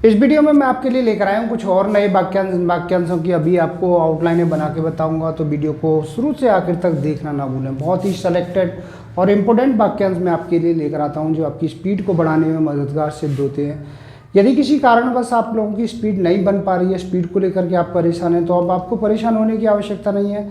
इस वीडियो में मैं आपके लिए लेकर आया हूँ कुछ और नए वाक्यांशों की अभी आपको आउटलाइनें बना के बताऊंगा, तो वीडियो को शुरू से आखिर तक देखना ना भूलें। बहुत ही सेलेक्टेड और इम्पोर्टेंट वाक्यांश मैं आपके लिए लेकर आता हूँ जो आपकी स्पीड को बढ़ाने में मददगार सिद्ध होते हैं। यदि किसी कारणवश आप लोगों की स्पीड नहीं बन पा रही है, स्पीड को लेकर के आप परेशान हैं, तो अब आपको परेशान होने की आवश्यकता नहीं है।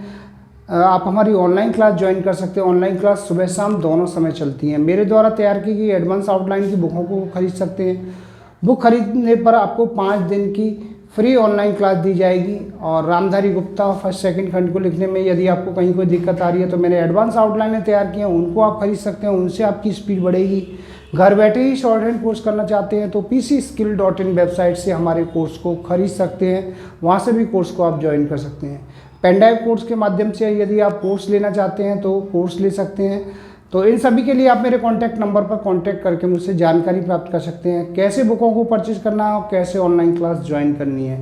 आप हमारी ऑनलाइन क्लास ज्वाइन कर सकते हैं। ऑनलाइन क्लास सुबह शाम दोनों समय चलती हैं। मेरे द्वारा तैयार की गई एडवांस आउटलाइन की बुकों को खरीद सकते हैं। बुक खरीदने पर आपको 5 दिन की फ्री ऑनलाइन क्लास दी जाएगी। और रामधारी गुप्ता फर्स्ट सेकंड खंड को लिखने में यदि आपको कहीं कोई दिक्कत आ रही है तो मैंने एडवांस आउटलाइनें तैयार की हैं, उनको आप खरीद सकते हैं। उनसे आपकी स्पीड बढ़ेगी। घर बैठे ही शॉर्ट हैंड कोर्स करना चाहते हैं तो pcskill.in वेबसाइट से हमारे कोर्स को खरीद सकते हैं। वहाँ से भी कोर्स को आप ज्वाइन कर सकते हैं। पेन ड्राइव कोर्स के माध्यम से यदि आप कोर्स लेना चाहते हैं तो कोर्स ले सकते हैं। तो इन सभी के लिए आप मेरे कॉन्टैक्ट नंबर पर कॉन्टैक्ट करके मुझसे जानकारी प्राप्त कर सकते हैं, कैसे बुकों को परचेज करना है और कैसे ऑनलाइन क्लास ज्वाइन करनी है।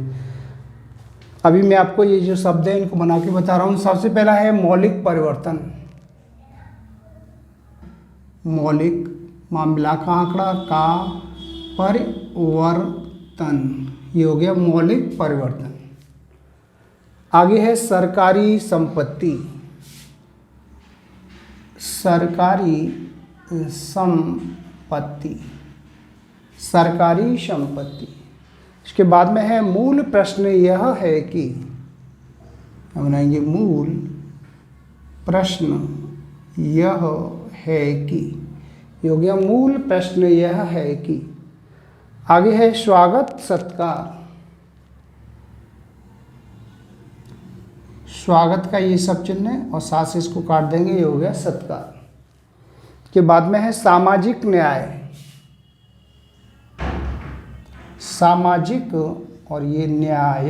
अभी मैं आपको ये जो शब्द है इनको बना के बता रहा हूँ। सबसे पहला है मौलिक परिवर्तन। मौलिक मामला का आंकड़ा का परिवर्तन, ये हो गया मौलिक परिवर्तन। आगे है सरकारी संपत्ति। सरकारी संपत्ति, सरकारी संपत्ति। इसके बाद में है मूल प्रश्न यह है कि, हम बनाएंगे मूल प्रश्न यह है कि, ये हो गया मूल प्रश्न यह है कि। आगे है स्वागत सत्कार। स्वागत का ये सब चिन्ह है और साथ से इसको काट देंगे, ये हो गया सत्कार। के बाद में है सामाजिक न्याय। सामाजिक और ये न्याय,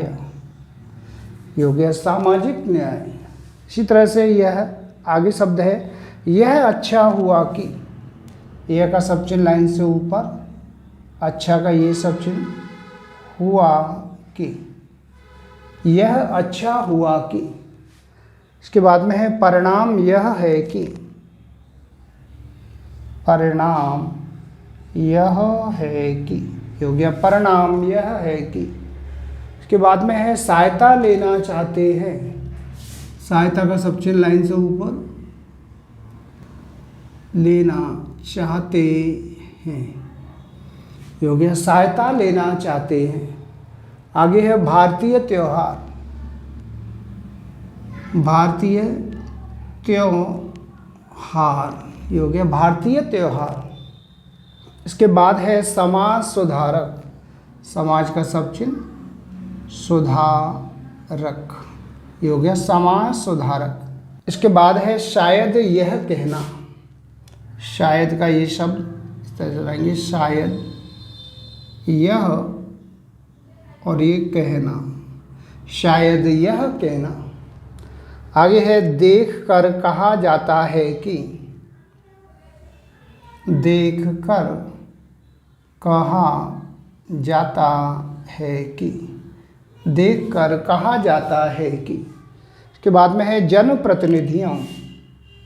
ये हो गया सामाजिक न्याय। इसी तरह से यह आगे शब्द है यह अच्छा हुआ कि, यह का सब चिन्ह लाइन से ऊपर, अच्छा का ये सब चिन्ह, हुआ कि, यह अच्छा हुआ कि। इसके बाद में है परिणाम यह है कि, परिणाम यह है कि, ये हो गया परिणाम यह है कि। इसके बाद में है सहायता लेना चाहते हैं। सहायता का सब चिन्ह लाइन से ऊपर, लेना चाहते हैं, ये हो गया सहायता लेना चाहते हैं। आगे है भारतीय त्योहार। भारतीय त्योहार, ये हो गया भारतीय त्योहार। इसके बाद है समाज सुधारक। समाज का सब चिन्ह सुधारक, ये हो गया समाज सुधारक। इसके बाद है शायद यह कहना। शायद का ये शब्द इस तरह चलाएंगे, शायद यह और ये कहना, शायद यह कहना। आगे है देख कर कहा जाता है कि। देख कर कहा जाता है कि, देख कर कहा जाता है कि। इसके बाद में है जन प्रतिनिधियों।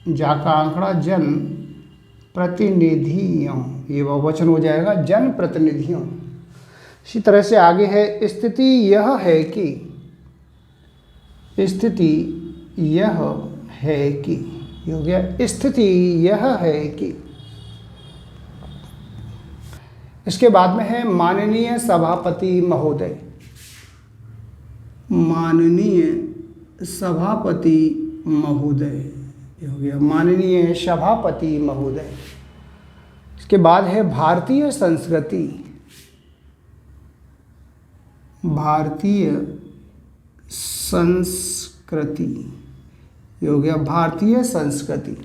जा का आंकड़ा जन प्रतिनिधियों, ये बहुवचन हो जाएगा जन प्रतिनिधियों। इसी तरह से आगे है स्थिति यह है कि। स्थिति यह है कि, ये हो गया स्थिति यह है कि। इसके बाद में है माननीय सभापति महोदय। माननीय सभापति महोदय, ये हो गया माननीय सभापति महोदय। इसके बाद है भारतीय संस्कृति। भारतीय संस्कृति, ये हो गया भारतीय संस्कृति।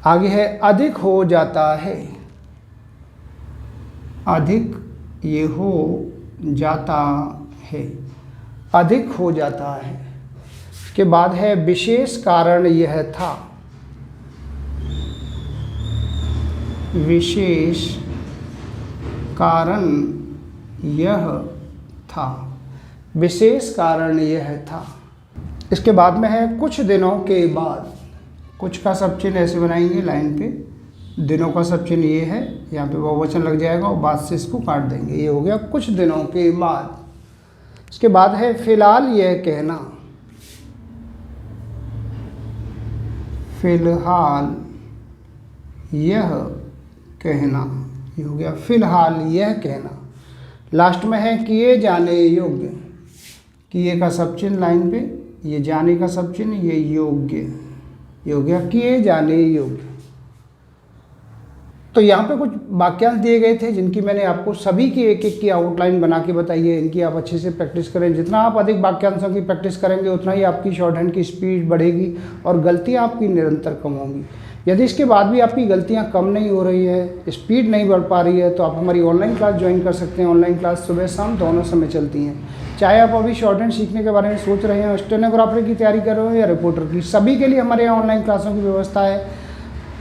आगे है अधिक हो जाता है। अधिक, ये हो जाता है, अधिक हो जाता है। इसके बाद है विशेष कारण यह था। विशेष कारण यह था, विशेष कारण यह था। इसके बाद में है कुछ दिनों के बाद। कुछ का सब चिन्ह ऐसे बनाएंगे लाइन पे, दिनों का सब चिन्ह ये है, यहाँ पे बहुवचन लग जाएगा और बाद से इसको काट देंगे। ये हो गया कुछ दिनों के बाद। इसके बाद है फिलहाल यह कहना। फिलहाल यह कहना, ये हो गया फिलहाल यह कहना। लास्ट में है किए जाने योग्य। किए का सब चिन्ह लाइन पे, ये जाने का सब चिन्ह, ये योग्य, ये हो गया किए जाने योग्य। तो यहाँ पे कुछ वाक्यांश दिए गए थे जिनकी मैंने आपको सभी की एक एक की आउटलाइन बना के बताई है। इनकी आप अच्छे से प्रैक्टिस करें। जितना आप अधिक वाक्यांशों की प्रैक्टिस करेंगे उतना ही आपकी शॉर्ट हैंड की स्पीड बढ़ेगी और गलतियाँ आपकी निरंतर कम होंगी। यदि इसके बाद भी आपकी गलतियाँ कम नहीं हो रही है, स्पीड नहीं बढ़ पा रही है, तो आप हमारी ऑनलाइन क्लास ज्वाइन कर सकते हैं। ऑनलाइन क्लास सुबह शाम दोनों समय चलती हैं। चाहे आप अभी शॉर्ट हैंड सीखने के बारे में सोच रहे हैं, स्टेनोग्राफर की तैयारी कर रहे हो या रिपोर्टर की, सभी के लिए हमारे यहाँ ऑनलाइन क्लासों की व्यवस्था है।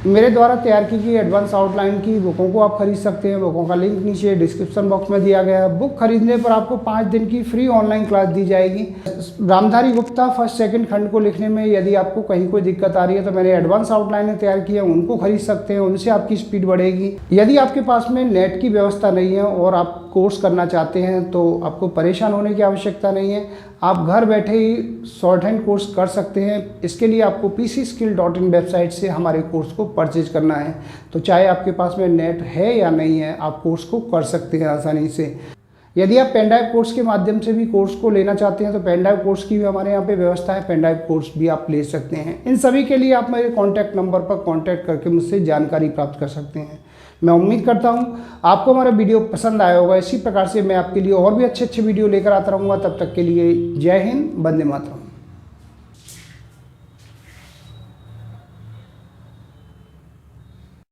मेरे द्वारा तैयार की गई एडवांस आउटलाइन की बुकों को आप खरीद सकते हैं। बुकों का लिंक नीचे डिस्क्रिप्शन बॉक्स में दिया गया है। बुक खरीदने पर आपको 5 दिन की फ्री ऑनलाइन क्लास दी जाएगी। रामधारी गुप्ता फर्स्ट सेकंड खंड को लिखने में यदि आपको कहीं कोई दिक्कत आ रही है तो मैंने एडवांस आउटलाइनें तैयार की है, उनको खरीद सकते हैं। उनसे आपकी स्पीड बढ़ेगी। यदि आपके पास में नेट की व्यवस्था नहीं है और आप कोर्स करना चाहते हैं तो आपको परेशान होने की आवश्यकता नहीं है। आप घर बैठे ही शॉर्ट हैंड कोर्स कर सकते हैं। इसके लिए आपको pcskill.in वेबसाइट से हमारे कोर्स को परचेज करना है। तो चाहे आपके पास में नेट है या नहीं है, आप कोर्स को कर सकते हैं आसानी से। यदि आप पेन ड्राइव कोर्स के माध्यम से भी कोर्स को लेना चाहते हैं तो पेन ड्राइव कोर्स की भी हमारे यहाँ पे व्यवस्था है। पेन ड्राइव कोर्स भी आप ले सकते हैं। इन सभी के लिए आप मेरे कॉन्टैक्ट नंबर पर कॉन्टैक्ट करके मुझसे जानकारी प्राप्त कर सकते हैं। मैं उम्मीद करता हूँ आपको हमारा वीडियो पसंद आया होगा। इसी प्रकार से मैं आपके लिए और भी अच्छे अच्छे वीडियो लेकर आता रहूँगा। तब तक के लिए जय हिंद, वंदे मातरम।